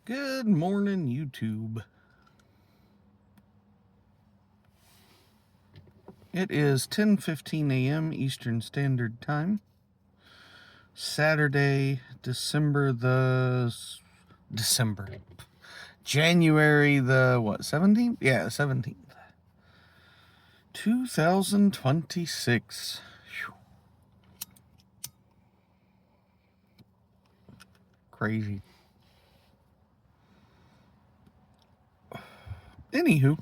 Good morning, YouTube. It is 10:15 a.m. Eastern Standard Time. Saturday, January the 17th? Yeah, 17th. 2026. Whew. Crazy. Anywho,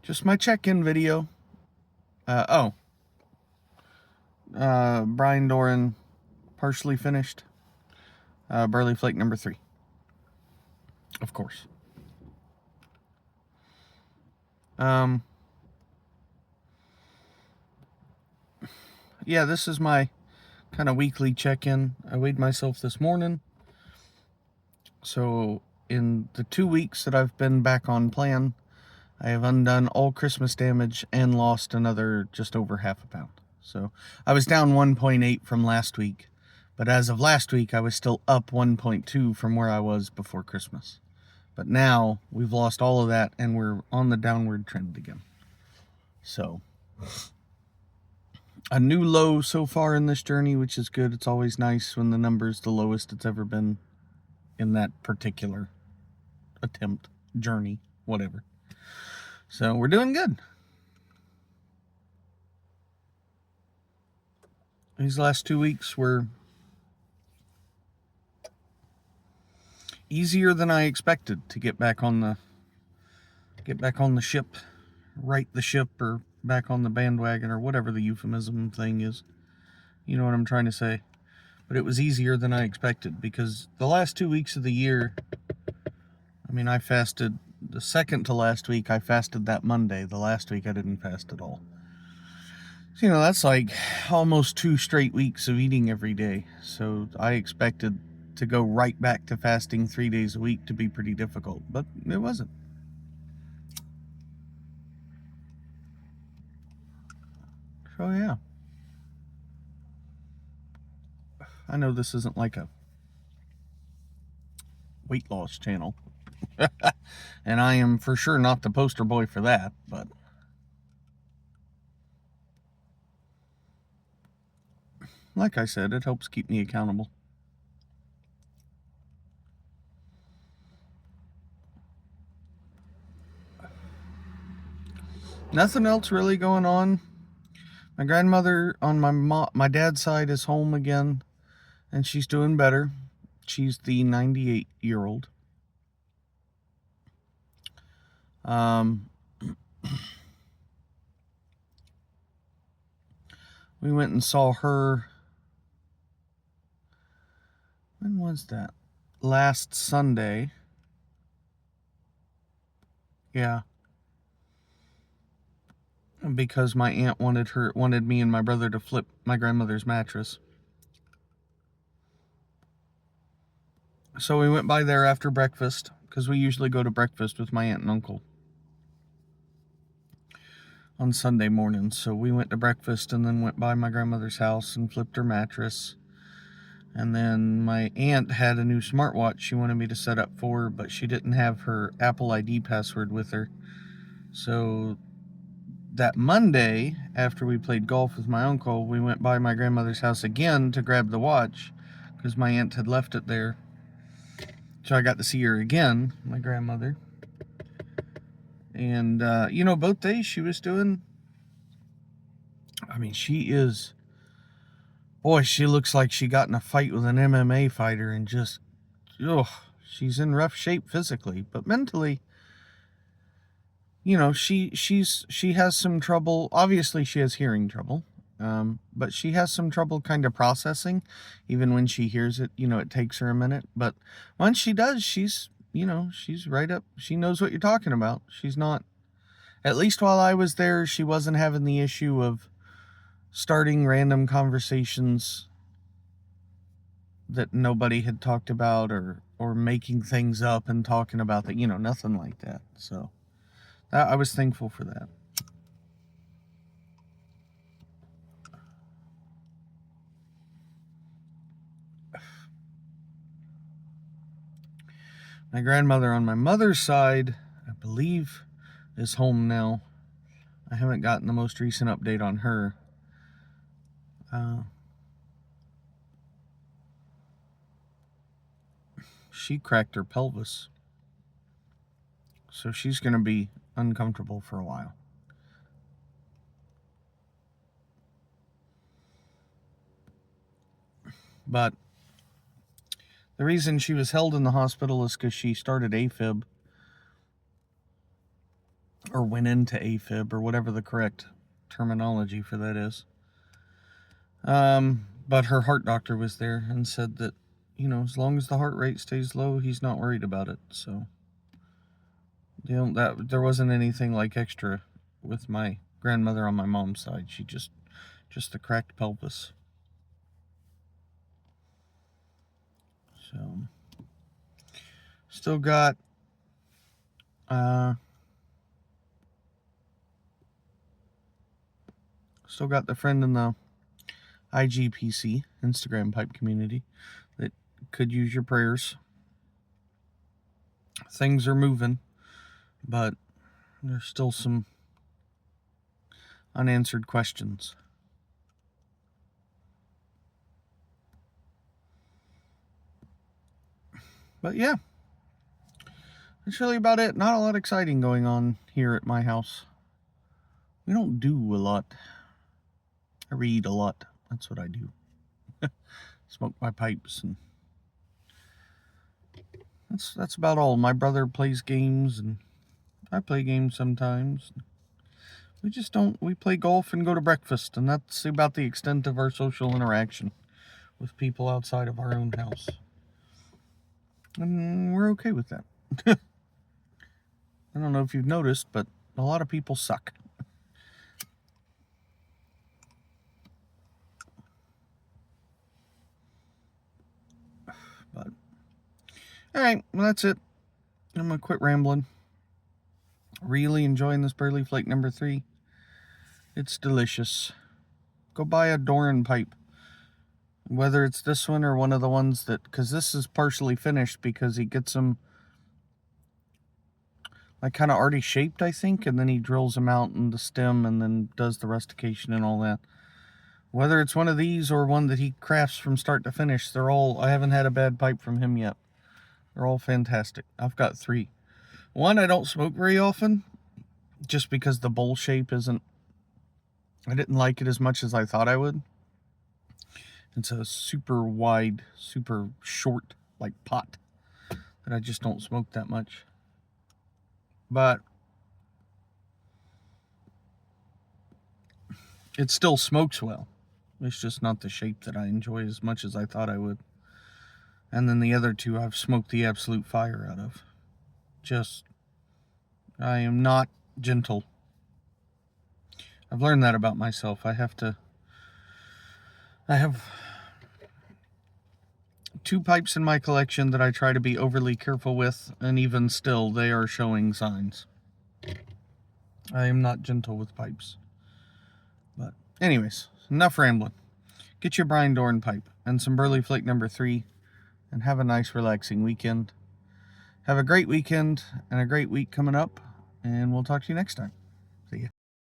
just my check-in video. Brian Doran partially finished. Burley Flake number 3. Of course. Yeah, this is my kind of weekly check-in. I weighed myself this morning. So in the 2 weeks that I've been back on plan, I have undone all Christmas damage and lost another just over half a pound. So I was down 1.8 from last week, but as of last week, I was still up 1.2 from where I was before Christmas. But now we've lost all of that and we're on the downward trend again. So a new low so far in this journey, which is good. It's always nice when the number's the lowest it's ever been in that particular attempt, journey, whatever. So we're doing good. These last 2 weeks were easier than I expected to get back on the ship, right the ship, or back on the bandwagon, or whatever the euphemism thing is. You know what I'm trying to say. But it was easier than I expected, because the last 2 weeks of the year, I mean, I fasted the second to last week. I fasted that Monday. The last week I didn't fast at all. So, that's like almost 2 straight weeks of eating every day. So I expected to go right back to fasting 3 days a week to be pretty difficult, but it wasn't. So yeah. I know this isn't like a weight loss channel. And I am for sure not the poster boy for that, but like I said, it helps keep me accountable. Nothing else really going on. My grandmother on my dad's side is home again, and she's doing better. She's the 98-year-old. We went and saw her. When was that? Last Sunday. Yeah. Because my aunt wanted me and my brother to flip my grandmother's mattress. So we went by there after breakfast, because we usually go to breakfast with my aunt and uncle on Sunday mornings. So we went to breakfast and then went by my grandmother's house and flipped her mattress. And then my aunt had a new smartwatch she wanted me to set up for her, but she didn't have her Apple ID password with her. So that Monday, after we played golf with my uncle, we went by my grandmother's house again to grab the watch, because my aunt had left it there. So I got to see her again, my grandmother. And, both days she was doing... I mean, she looks like she got in a fight with an MMA fighter and just... she's in rough shape physically. But mentally, she has some trouble. Obviously, she has hearing trouble. But she has some trouble kind of processing. Even when she hears it, it takes her a minute. But once she does, she's right up. She knows what you're talking about. She's not, at least while I was there, she wasn't having the issue of starting random conversations that nobody had talked about, or making things up and talking about that, nothing like that. So I was thankful for that. My grandmother on my mother's side, I believe, is home now. I haven't gotten the most recent update on her. She cracked her pelvis, so she's going to be uncomfortable for a while. But the reason she was held in the hospital is because she started AFib, or went into AFib, or whatever the correct terminology for that is. But her heart doctor was there and said that, as long as the heart rate stays low, he's not worried about it. So, there wasn't anything like extra with my grandmother on my mom's side. She just the cracked pelvis. So, still got the friend in the IGPC, Instagram pipe community, that could use your prayers. Things are moving, but there's still some unanswered questions. But yeah, that's really about it. Not a lot exciting going on here at my house. We don't do a lot. I read a lot. That's what I do. Smoke my pipes, and that's about all. My brother plays games, and I play games sometimes. We just don't. We play golf and go to breakfast, and that's about the extent of our social interaction with people outside of our own house. And we're okay with that. I don't know if you've noticed, but a lot of people suck. But alright, well, that's it. I'm gonna quit rambling. Really enjoying this Burley Flake number 3. It's delicious. Go buy a Doran pipe. Whether it's this one or one of the ones that, because this is partially finished because he gets them like kind of already shaped, I think, and then he drills them out in the stem and then does the rustication and all that. Whether it's one of these or one that he crafts from start to finish, I haven't had a bad pipe from him yet. They're all fantastic. I've got 3. One I don't smoke very often, just because the bowl shape I didn't like it as much as I thought I would. It's a super wide, super short, like pot, that I just don't smoke that much. But it still smokes well. It's just not the shape that I enjoy as much as I thought I would. And then the other 2 I've smoked the absolute fire out of. I am not gentle. I've learned that about myself. I have 2 pipes in my collection that I try to be overly careful with, and even still, they are showing signs. I am not gentle with pipes. But anyways, enough rambling. Get your Brian Doran pipe and some Burley Flake number 3, and have a nice, relaxing weekend. Have a great weekend and a great week coming up, and we'll talk to you next time.